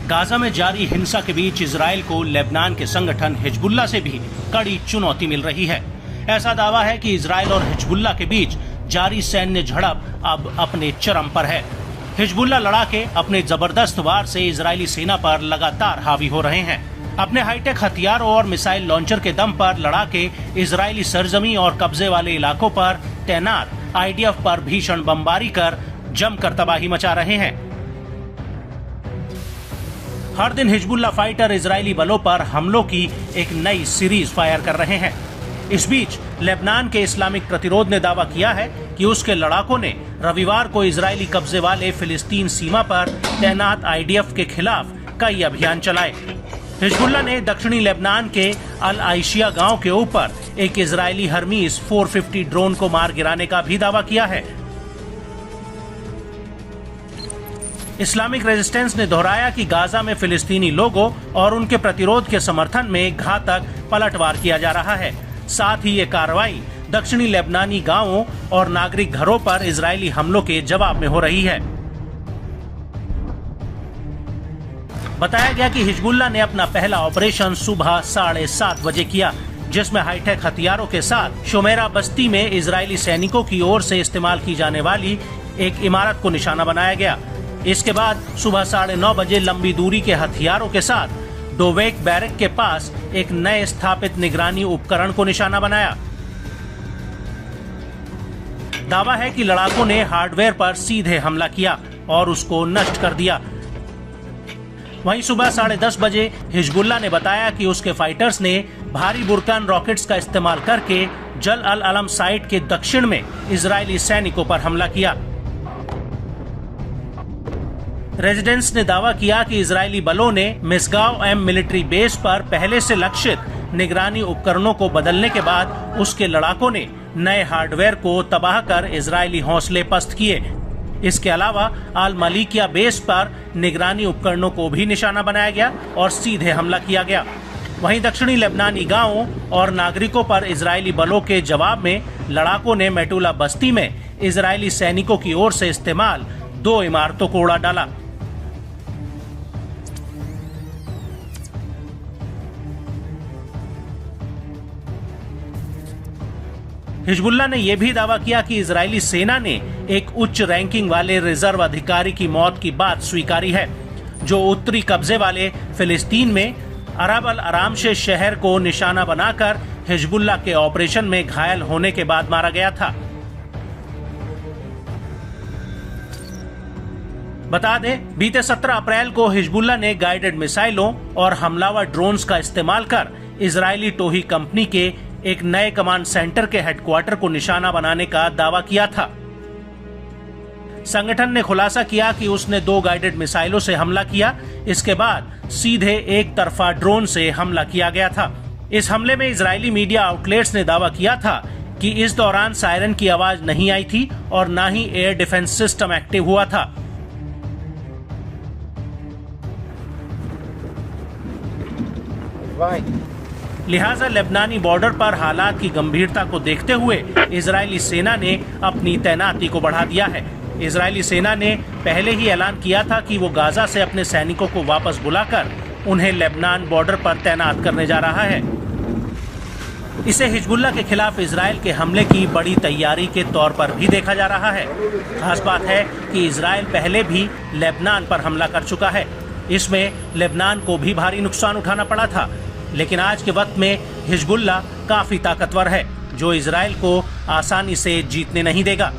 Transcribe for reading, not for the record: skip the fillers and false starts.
Gaza में जारी हिंसा के बीच इजराइल को लेबनान के संगठन हिजबुल्लाह से भी कड़ी चुनौती मिल रही है। ऐसा दावा है कि इजराइल और हिजबुल्लाह के बीच जारी सैन्य झड़प अब अपने चरम पर है। हिजबुल्लाह लड़ाके अपने जबरदस्त वार से इजरायली सेना पर लगातार हावी हो रहे हैं। अपने हाईटेक हथियारों और मिसाइल लॉन्चर के दम पर लड़ाके इजरायली सरजमी और कब्जे वाले इलाकों पर तैनात IDF पर भीषण बमबारी कर जमकर तबाही मचा रहे हैं। हर दिन हिजबुल्लाह फाइटर इजरायली बलों पर हमलों की एक नई सीरीज फायर कर रहे हैं। इस बीच लेबनान के इस्लामिक प्रतिरोध ने दावा किया है कि उसके लड़ाकों ने रविवार को इजरायली कब्जे वाले फिलिस्तीन सीमा पर तैनात IDF के खिलाफ कई अभियान चलाए। हिजबुल्लाह ने दक्षिणी लेबनान के अल आइशिया गांव के ऊपर एक इजरायली हर्मीस 450 ड्रोन को मार गिराने का भी दावा किया है। इस्लामिक रेजिस्टेंस ने दोहराया कि गाजा में फिलिस्तीनी लोगों और उनके प्रतिरोध के समर्थन में घातक पलटवार किया जा रहा है। साथ ही ये कार्रवाई दक्षिणी लेबनानी गांवों और नागरिक घरों पर इजरायली हमलों के जवाब में हो रही है। बताया गया कि हिजबुल्लाह ने अपना पहला ऑपरेशन सुबह 7:30 बजे किया, जिसमें हाईटेक हथियारों के साथ शुमेरा बस्ती में इजरायली सैनिकों की ओर से इस्तेमाल की जाने वाली एक इमारत को निशाना बनाया गया। इसके बाद सुबह 9:30 बजे लंबी दूरी के हथियारों के साथ डोवेक बैरक के पास एक नए स्थापित निगरानी उपकरण को निशाना बनाया। दावा है कि लड़ाकों ने हार्डवेयर पर सीधे हमला किया और उसको नष्ट कर दिया। वहीं सुबह 10:30 बजे हिजबुल्लाह ने बताया कि उसके फाइटर्स ने भारी बुरकान रॉकेट्स का इस्तेमाल करके जल अल अलम साइट के दक्षिण में इजरायली सैनिकों पर हमला किया। रेजिडेंट्स ने दावा किया कि इजरायली बलों ने मिसगांव एम मिलिट्री बेस पर पहले से लक्षित निगरानी उपकरणों को बदलने के बाद उसके लड़ाकों ने नए हार्डवेयर को तबाह कर इजरायली हौसले पस्त किए। इसके अलावा अल मलिकिया बेस पर निगरानी उपकरणों को भी निशाना बनाया गया और सीधे हमला किया गया। वहीं दक्षिणी लेबनानी गांवों और नागरिकों पर इजरायली बलों के जवाब में लड़ाकों ने मेटुला बस्ती में इजरायली सैनिकों की ओर से इस्तेमाल 2 इमारतों को उड़ा डाला। हिजबुल्लाह ने यह भी दावा किया कि इजरायली सेना ने एक उच्च रैंकिंग वाले रिजर्व अधिकारी की मौत की बात स्वीकारी है, जो उत्तरी कब्जे वाले फिलिस्तीन में अरब अल आरामशे शहर को निशाना बनाकर हिजबुल्लाह के ऑपरेशन में घायल होने के बाद मारा गया था। बता दें, बीते 17 अप्रैल को हिजबुल्लाह ने गाइडेड मिसाइलों और हमलावर ड्रोन्स का इस्तेमाल कर इजरायली टोही कंपनी के एक नए कमांड सेंटर के हेडक्वार्टर को निशाना बनाने का दावा किया था। संगठन ने खुलासा किया कि उसने 2 गाइडेड मिसाइलों से हमला किया। इसके बाद सीधे एक तरफा ड्रोन से हमला किया गया था। इस हमले में इजरायली मीडिया आउटलेट्स ने दावा किया था कि इस दौरान सायरन की आवाज नहीं आई थी और न ही एयर डिफेंस सिस्टम एक्टिव हुआ था। लिहाजा लेबनानी बॉर्डर पर हालात की गंभीरता को देखते हुए इजरायली सेना ने अपनी तैनाती को बढ़ा दिया है। इजरायली सेना ने पहले ही ऐलान किया था कि वो गाजा से अपने सैनिकों को वापस बुलाकर उन्हें लेबनान बॉर्डर पर तैनात करने जा रहा है। इसे हिजबुल्लाह के खिलाफ इजरायल के हमले की बड़ी तैयारी के तौर पर भी देखा जा रहा है। खास बात है कि इजरायल पहले भी लेबनान पर हमला कर चुका है। इसमें लेबनान को भी भारी नुकसान उठाना पड़ा था, लेकिन आज के वक्त में हिजबुल्लाह काफी ताकतवर है, जो इजरायल को आसानी से जीतने नहीं देगा।